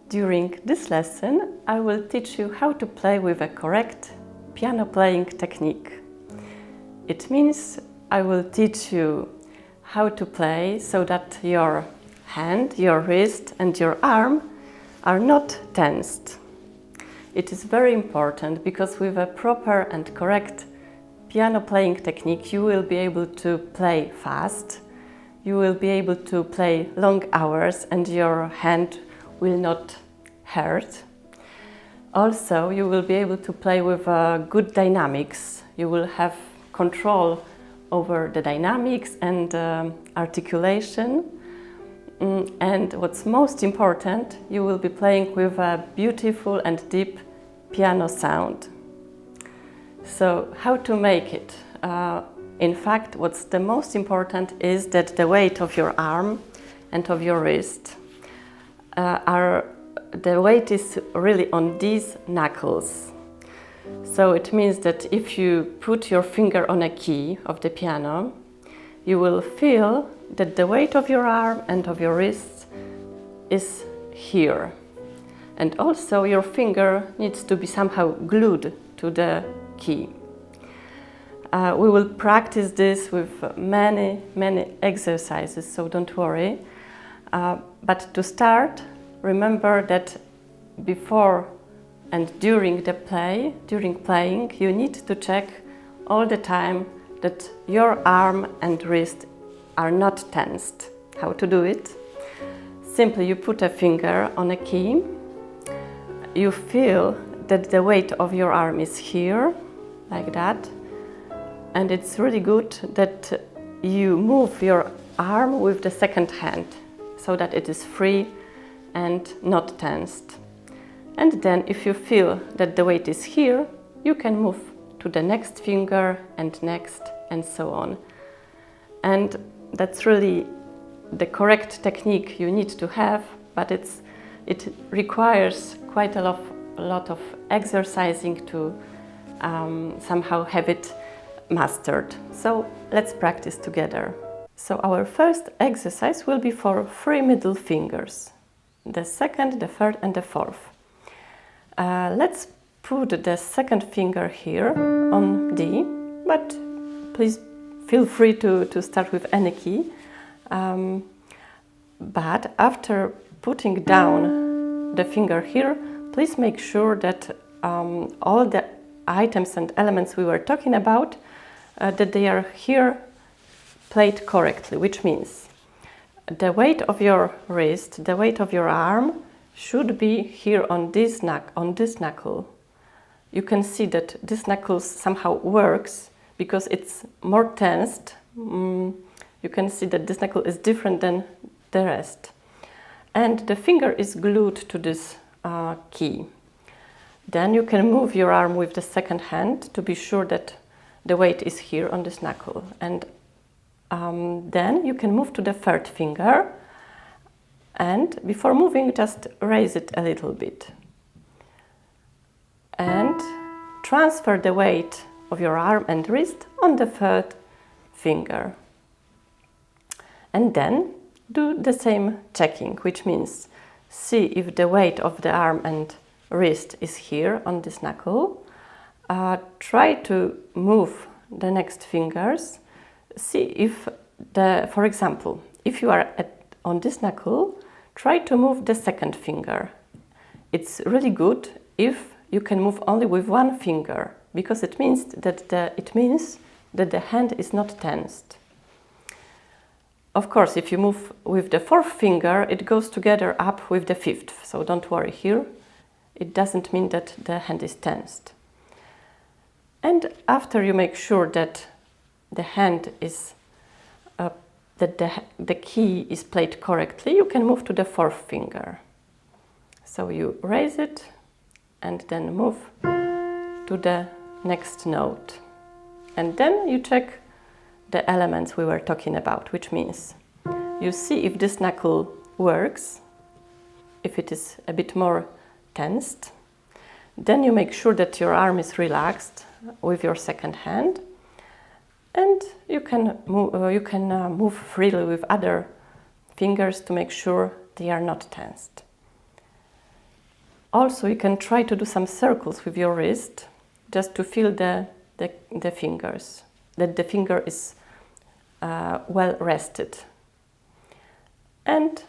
During this lesson, I will teach you how to play with a correct piano playing technique. It means I will teach you how to play so that your hand, your wrist and your arm are not tensed. It is very important because with a proper and correct piano playing technique you will be able to play fast, you will be able to play long hours and your hand will not hurt. Also, you will be able to play with good dynamics. You will have control over the dynamics and articulation. And what's most important, you will be playing with a beautiful and deep piano sound. So, how to make it? In fact, what's the most important is that the weight of your arm and of your wrist the weight is really on these knuckles. So it means that if you put your finger on a key of the piano, you will feel that the weight of your arm and of your wrist is here. And also your finger needs to be somehow glued to the key. We will practice this with many exercises, so don't worry. But to start, remember that before and during playing, you need to check all the time that your arm and wrist are not tensed. How to do it? Simply you put a finger on a key, you feel that the weight of your arm is here, like that, and it's really good that you move your arm with the second hand so that it is free and not tensed. And then if you feel that the weight is here, you can move to the next finger and next and so on. And that's really the correct technique you need to have, but it requires quite a lot of exercising to somehow have it mastered. So let's practice together. So our first exercise will be for 3 middle fingers. The second, the third and the fourth. Let's put the second finger here on D, but please feel free to start with any key. But after putting down the finger here, please make sure that all the items and elements we were talking about, that they are here played correctly, which means the weight of your wrist, the weight of your arm should be here on this knuckle. You can see that this knuckle somehow works because it's more tensed. You can see that this knuckle is different than the rest. And the finger is glued to this key. Then you can move your arm with the second hand to be sure that the weight is here on this knuckle. And then you can move to the third finger, and before moving just raise it a little bit and transfer the weight of your arm and wrist on the third finger. And then do the same checking, which means see if the weight of the arm and wrist is here on this knuckle. Try to move the next fingers. See if for example, if you are on this knuckle, try to move the second finger. It's really good if you can move only with one finger, because it means that the hand is not tensed. Of course, if you move with the fourth finger, it goes together up with the fifth, so don't worry here. It doesn't mean that the hand is tensed. And after you make sure that the hand is that the key is played correctly, you can move to the fourth finger. So you raise it and then move to the next note. And then you check the elements we were talking about, which means you see if this knuckle works, if it is a bit more tensed. Then you make sure that your arm is relaxed with your second hand. And you can move freely with other fingers to make sure they are not tensed. Also, you can try to do some circles with your wrist, just to feel the fingers, that the finger is well rested. And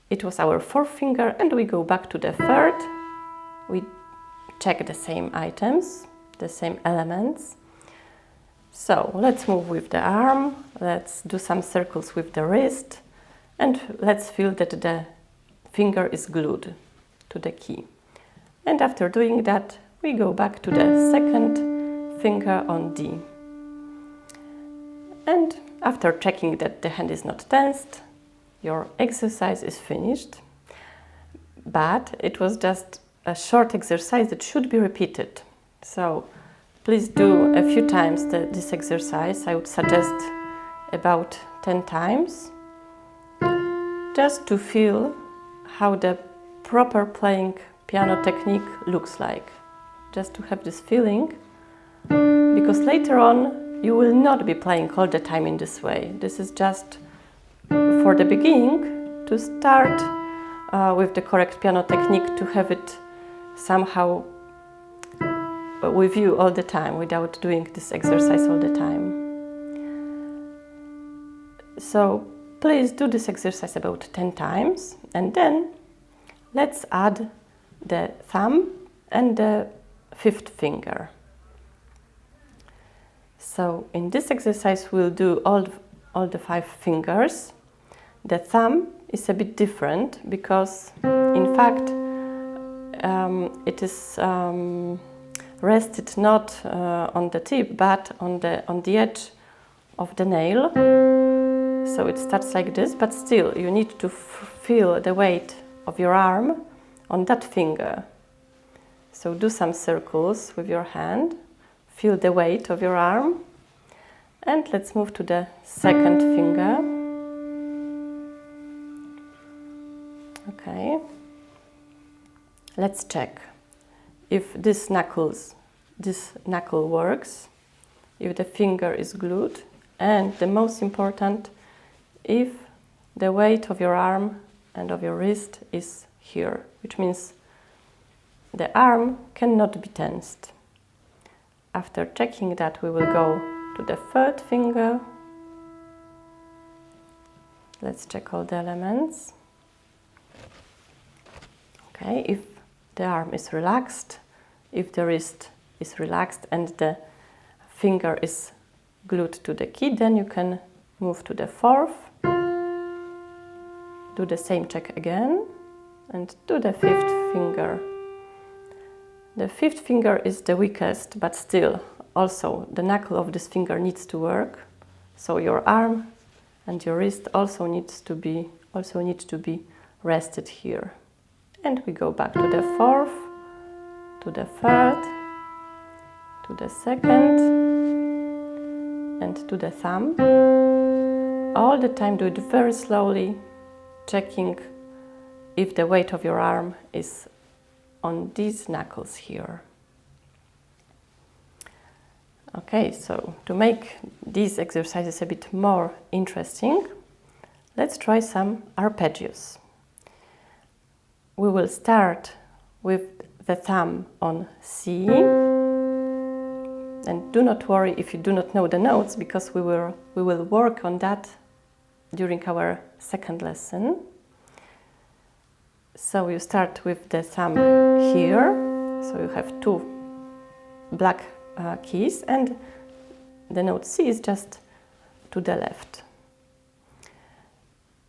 it was our fourth finger, and we go back to the third. We check the same items, the same elements. So let's move with the arm, let's do some circles with the wrist, and let's feel that the finger is glued to the key. And after doing that, we go back to the second finger on D. And after checking that the hand is not tensed, your exercise is finished. But it was just a short exercise that should be repeated. So please do a few times this exercise. I would suggest about 10 times, just to feel how the proper playing piano technique looks like. Just to have this feeling, because later on you will not be playing all the time in this way. This is just for the beginning, to start with the correct piano technique, to have it somehow with you all the time, without doing this exercise all the time. So please do this exercise about 10 times, and then let's add the thumb and the fifth finger. So in this exercise we'll do all the 5 fingers. The thumb is a bit different because in fact it is rested not on the tip but on the edge of the nail. So it starts like this, but still you need to feel the weight of your arm on that finger. So do some circles with your hand, feel the weight of your arm, and let's move to the second finger. Okay. Let's check if this knuckle works, if the finger is glued, and the most important, if the weight of your arm and of your wrist is here, which means the arm cannot be tensed. After checking that, we will go to the third finger. Let's check all the elements. Okay, if the arm is relaxed, if the wrist is relaxed and the finger is glued to the key, then you can move to the fourth. Do the same check again and do the fifth finger. The fifth finger is the weakest, but still also the knuckle of this finger needs to work. So your arm and your wrist also need to be rested here. And we go back to the fourth, to the third, to the second, and to the thumb. All the time do it very slowly, checking if the weight of your arm is on these knuckles here. Okay, so to make these exercises a bit more interesting, let's try some arpeggios. We will start with the thumb on C, and do not worry if you do not know the notes, because we will work on that during our second lesson. So you start with the thumb here, so you have 2 black keys, and the note C is just to the left.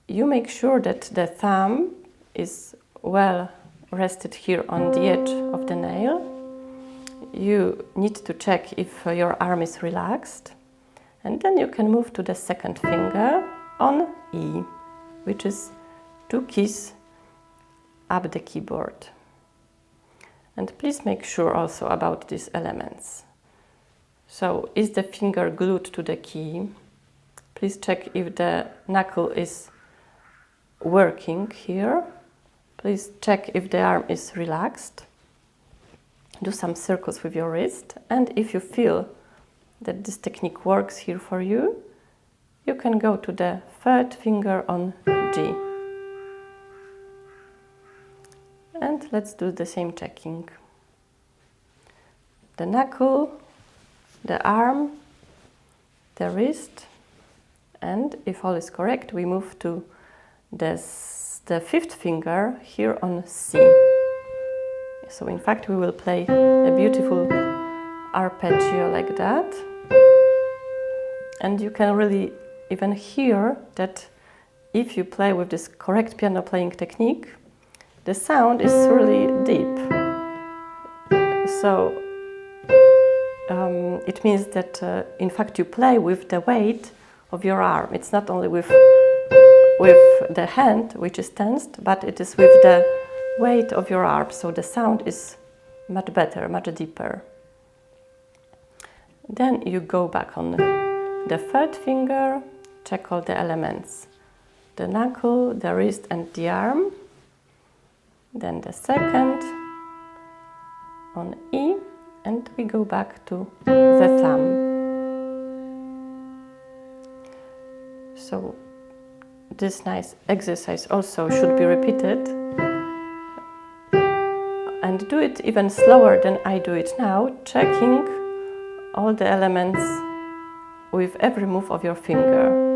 You make sure that the thumb is well rested here on the edge of the nail. You need to check if your arm is relaxed, and then you can move to the second finger on E, which is 2 keys up the keyboard. And please make sure also about these elements. So is the finger glued to the key? Please check if the knuckle is working here. Please check if the arm is relaxed. Do some circles with your wrist, and if you feel that this technique works here for you, you can go to the third finger on G. And let's do the same checking. The knuckle, the arm, the wrist, and if all is correct, we move to the fifth finger here on C. So in fact we will play a beautiful arpeggio like that. And you can really even hear that if you play with this correct piano playing technique, the sound is really deep. So it means that in fact you play with the weight of your arm. It's not only with the hand, which is tensed, but it is with the weight of your arm. So the sound is much better, much deeper. Then you go back on the third finger, check all the elements. The knuckle, the wrist and the arm. Then the second on E, and we go back to the thumb. So this nice exercise also should be repeated, and do it even slower than I do it now, checking all the elements with every move of your finger.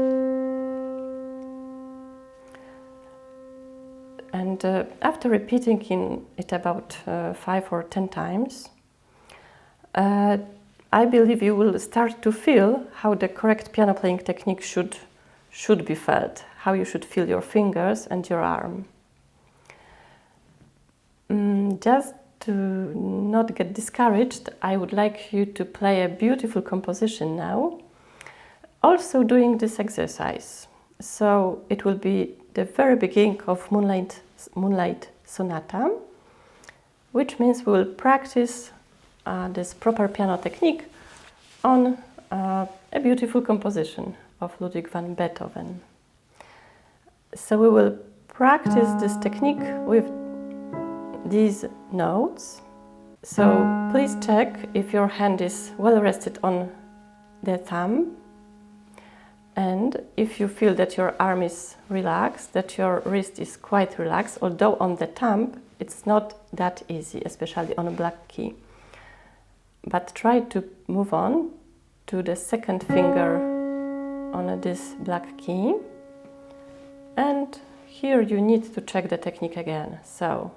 And after repeating it about 5 or 10 times, I believe you will start to feel how the correct piano playing technique should be felt, how you should feel your fingers and your arm. Just to not get discouraged, I would like you to play a beautiful composition now, also doing this exercise. So it will be the very beginning of Moonlight sonata, which means we will practice this proper piano technique on a beautiful composition of Ludwig van Beethoven. So we will practice this technique with these notes. So please check if your hand is well rested on the thumb, and if you feel that your arm is relaxed, that your wrist is quite relaxed, although on the thumb it's not that easy, especially on a black key. But try to move on to the second finger on this black key, and here you need to check the technique again. So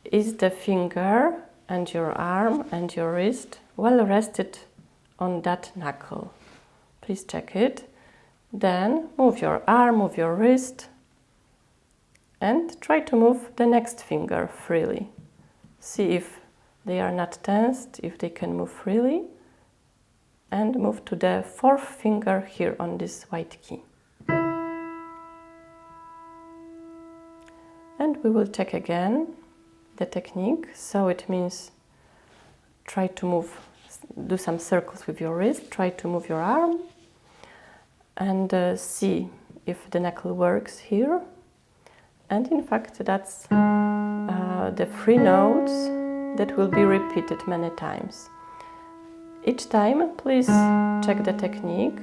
is the finger and your arm and your wrist well rested on that knuckle? Please check it. Then move your arm, move your wrist, and try to move the next finger freely. See if they are not tensed, if they can move freely, and move to the fourth finger here on this white key. And we will check again the technique. So it means try to do some circles with your wrist, try to move your arm, and see if the knuckle works here. And in fact that's the 3 notes that will be repeated many times. Each time please check the technique.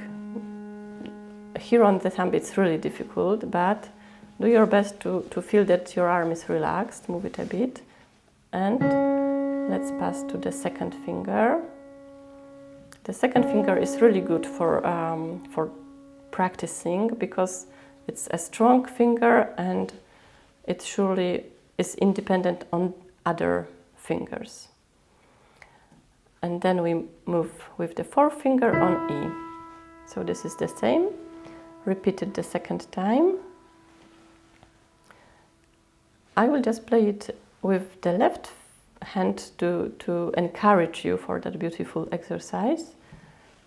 Here on the thumb it's really difficult, but do your best to feel that your arm is relaxed, move it a bit. And let's pass to the second finger. The second finger is really good for practicing, because it's a strong finger and it surely is independent on other fingers. And then we move with the fourth finger on E. So this is the same, repeated the second time. I will just play it with the left hand to encourage you for that beautiful exercise.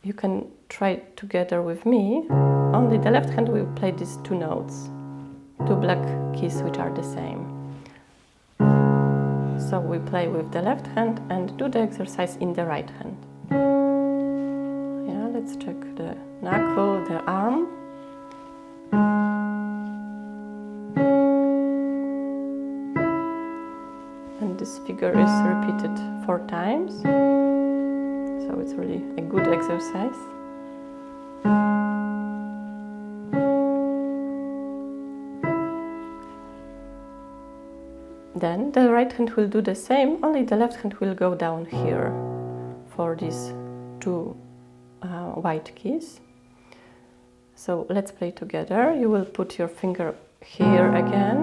You can try together with me. Only the left hand will play these 2 notes, 2 black keys which are the same. So we play with the left hand and do the exercise in the right hand. Yeah, let's check the knuckle, the arm. And this figure is repeated 4 times. So it's really a good exercise. then the right hand will do the same, only the left hand will go down here for these two white keys. So let's play together. You will put your finger here again,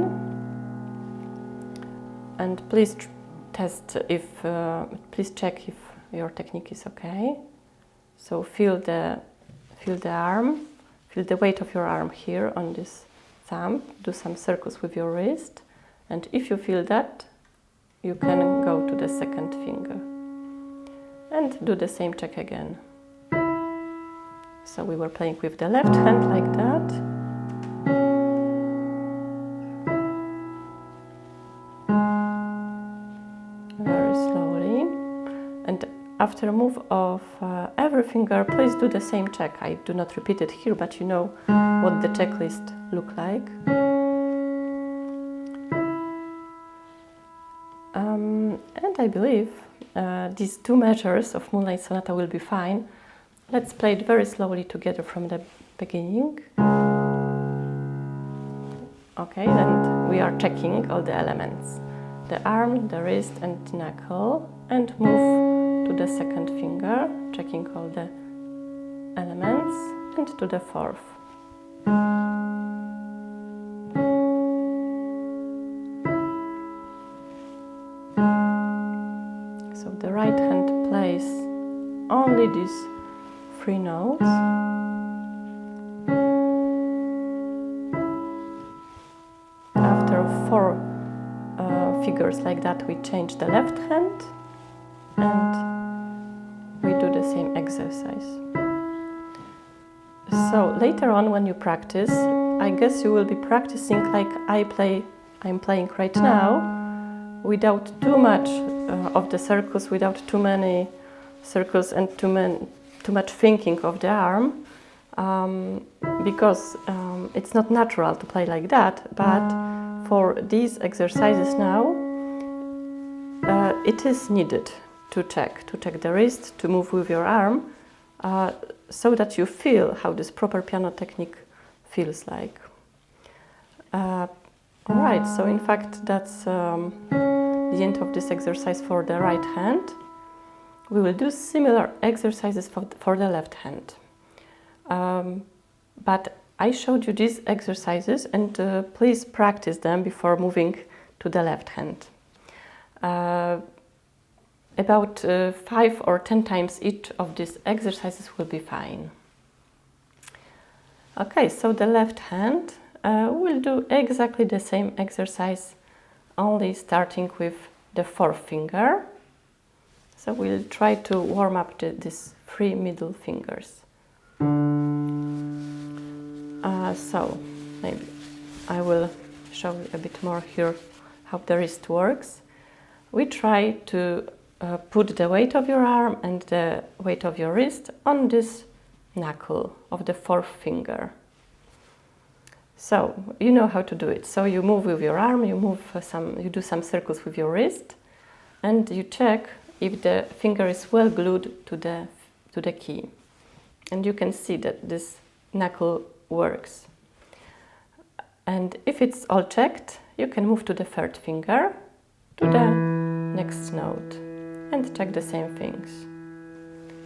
and please test if, please check if your technique is okay. So feel the arm, feel the weight of your arm here on this thumb. Do some circles with your wrist, and if you feel that, you can go to the second finger and do the same check again. So we were playing with the left hand like that. Very slowly. And after a move of every finger, please do the same check. I do not repeat it here, but you know what the checklist look like. And I believe these two measures of Moonlight Sonata will be fine. Let's play it very slowly together from the beginning. Okay, then we are checking all the elements. The arm, the wrist and the knuckle, and move to the second finger, checking all the elements, and to the fourth. So the right hand plays only these 3 notes. After 4 figures like that, we change the left hand and we do the same exercise. So later on, when you practice, I guess you will be practicing like I'm playing right now, without too much of the circles, without too many circles and too much thinking of the arm, because it's not natural to play like that. But for these exercises now, it is needed to check the wrist, to move with your arm, so that you feel how this proper piano technique feels like. Alright, so in fact that's the end of this exercise for the right hand. We will do similar exercises for the left hand. But I showed you these exercises, and please practice them before moving to the left hand. About 5 or 10 times each of these exercises will be fine. Okay, so the left hand will do exactly the same exercise, only starting with the 4th finger. So we'll try to warm up these 3 middle fingers. So maybe I will show you a bit more here how the wrist works. We try to put the weight of your arm and the weight of your wrist on this knuckle of the 4th finger. So you know how to do it. So you move with your arm, you do some circles with your wrist, and you check if the finger is well glued to the key. And you can see that this knuckle works. And if it's all checked, you can move to the 3rd finger, to the next note, and check the same things.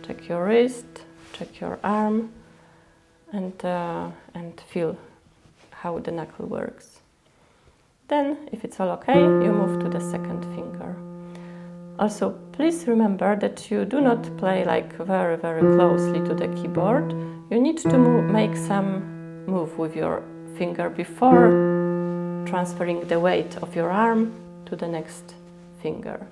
Check your wrist, check your arm, and feel how the knuckle works. Then, if it's all okay, you move to the 2nd finger. Also, please remember that you do not play like very, very closely to the keyboard. You need to make some move with your finger before transferring the weight of your arm to the next finger.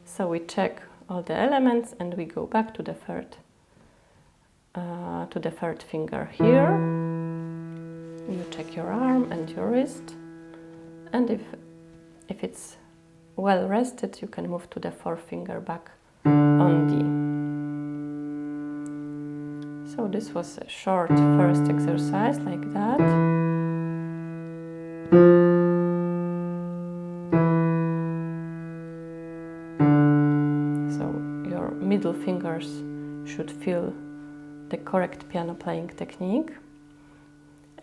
So we check all the elements and we go back to the 3rd finger here. You check your arm and your wrist, and if it's well rested, you can move to the 4th finger back on D. So this was a short first exercise like that. So your middle fingers should feel the correct piano playing technique.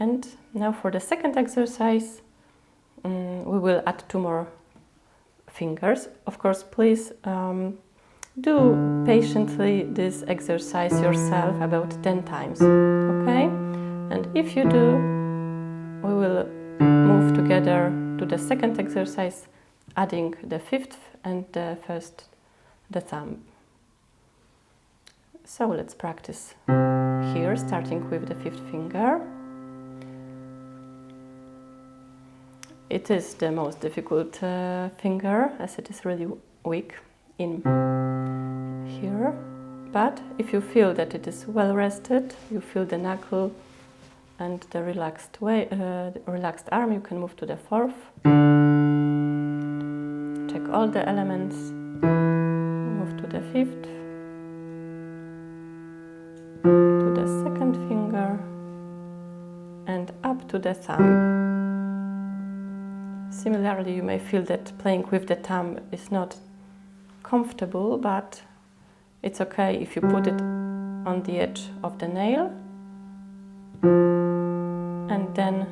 And now for the second exercise, we will add 2 more fingers. Of course, please do patiently this exercise yourself about 10 times, okay? And if you do, we will move together to the second exercise, adding the 5th and the thumb. So let's practice here, starting with the 5th finger. It is the most difficult finger, as it is really weak in here. But if you feel that it is well rested, you feel the knuckle and the relaxed arm, you can move to the 4th. Check all the elements. Move to the 5th, to the 2nd finger, and up to the thumb. Similarly, you may feel that playing with the thumb is not comfortable, but it's okay if you put it on the edge of the nail, and then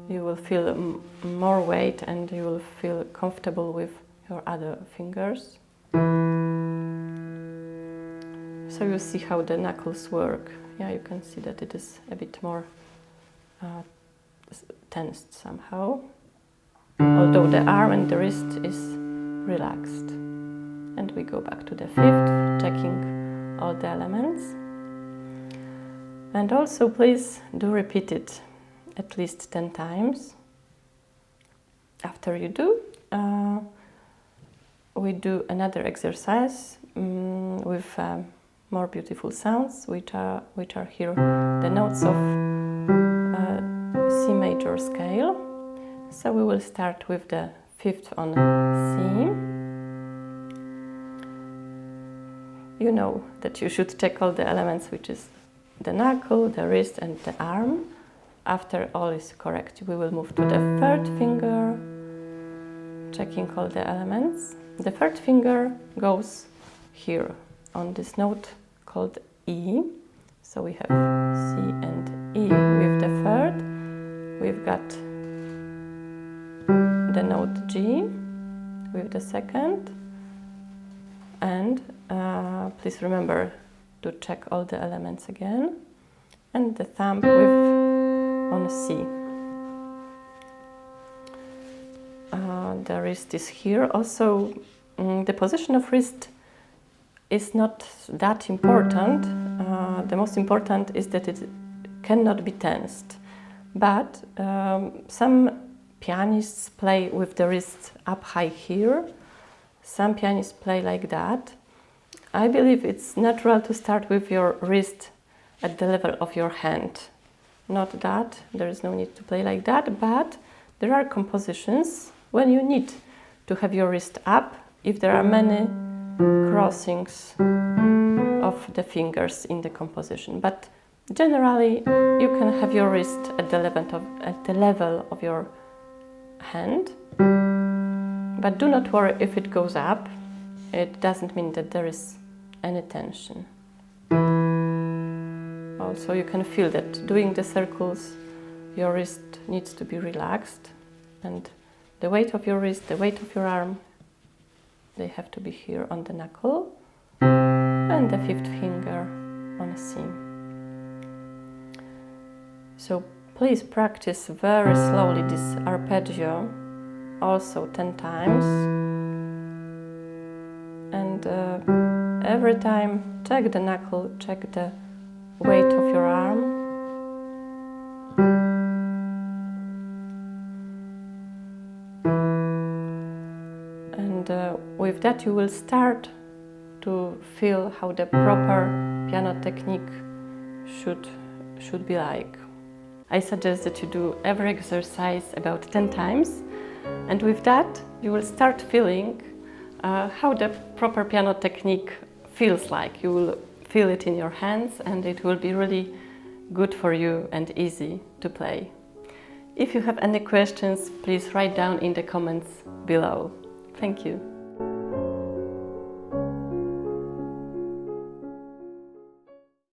you will feel more weight and you will feel comfortable with your other fingers. So you see how the knuckles work. Yeah, you can see that it is a bit more tensed somehow, although the arm and the wrist is relaxed. And we go back to the 5th, checking all the elements. And also, please do repeat it at least 10 times. After you do, we do another exercise with more beautiful sounds, which are here the notes of C major scale. So we will start with the 5th on C. You know that you should check all the elements, which is the knuckle, the wrist and the arm. After all is correct, we will move to the 3rd finger, checking all the elements. The 3rd finger goes here on this note called E. So we have C and E with the 3rd. We've got the note G with the 2nd. And please remember to check all the elements again. And the thumb on C. The wrist is here. Also, the position of wrist is not that important. The most important is that it cannot be tensed. But some pianists play with the wrist up high here. Some pianists play like that. I believe it's natural to start with your wrist at the level of your hand. Not that, there is no need to play like that, but there are compositions when you need to have your wrist up if there are many crossings of the fingers in the composition. But generally, you can have your wrist at the level of your hand. But do not worry if it goes up. It doesn't mean that there is any tension. Also, you can feel that doing the circles, your wrist needs to be relaxed, and the weight of your wrist, the weight of your arm, they have to be here on the knuckle, and the 5th finger on C. So please practice very slowly this arpeggio, also 10 times, and every time check the knuckle, check the weight of your arm. And with that you will start to feel how the proper piano technique should be like. I suggest that you do every exercise about 10 times, and with that you will start feeling how the proper piano technique feels like. You will feel it in your hands, and it will be really good for you and easy to play. If you have any questions, please write down in the comments below. Thank you.